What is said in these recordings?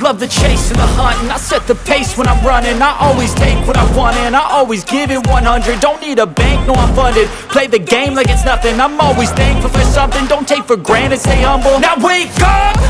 Love the chase and the hunt, and I set the pace when I'm running. I always take what I want and I always give it 100. Don't need a bank, no I'm funded. Play the game like it's nothing. I'm always thankful for something. Don't take for granted, stay humble. Now wake up,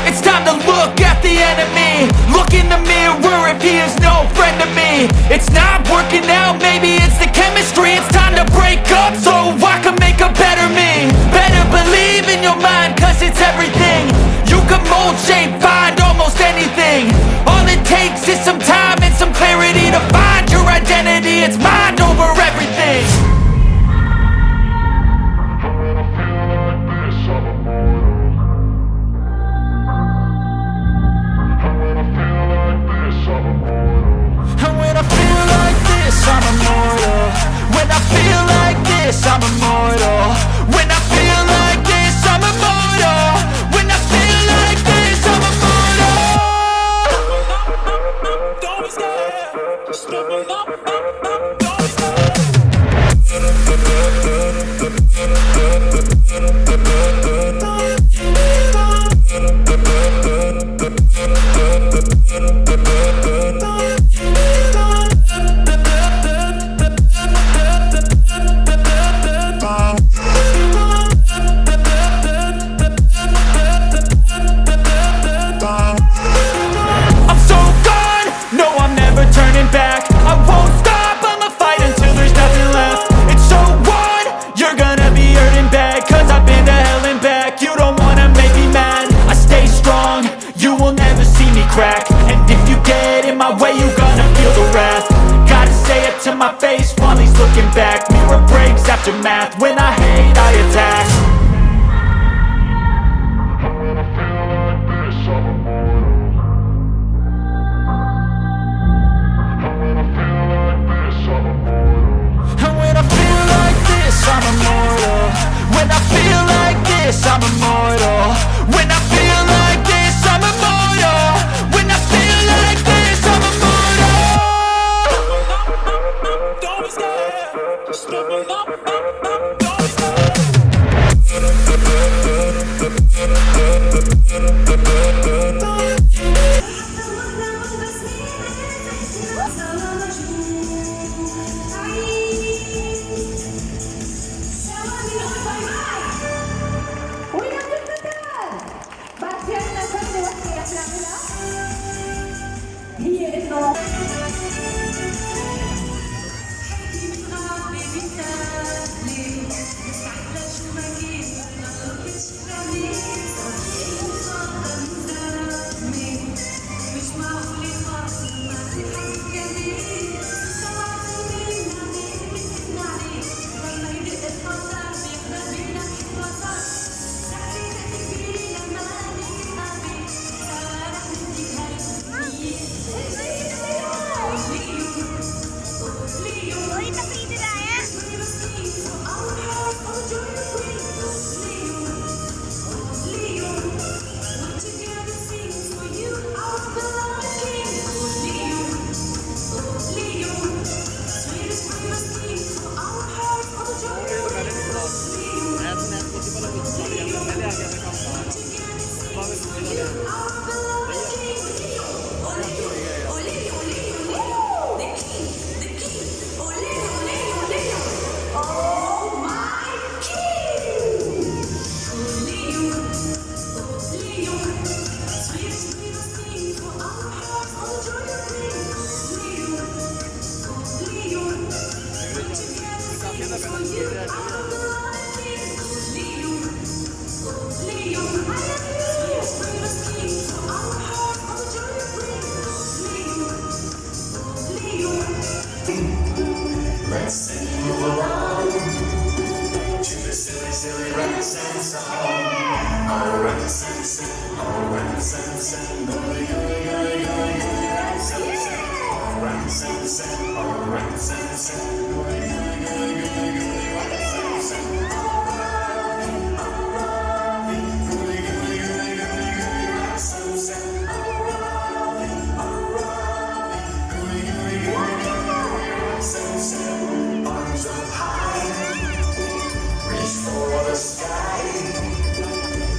it's time to look at the enemy. Look in the mirror if he is no friend to me. It's not working out, maybe it's the chemistry. It's time to break up so I can make a better me. Better believe in your mind, cause it's everything. You can mold, shape, find almost anything. All it takes is some time and some clarity to find your identity. It's mind over everything. And when I feel like this, I'm immortal. When I feel like this, I'm immortal. When I feel like this, I'm immortal. When I feel like this, I'm immortal. Don't be scared. Just give me up.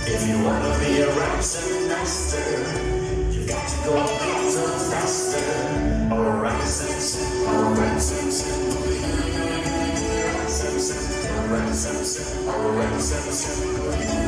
If you wanna be a rising master, you got to go a little faster. Alright, Simpson, alright, Simpson, alright, Simpson, alright, Simpson, alright, Simpson.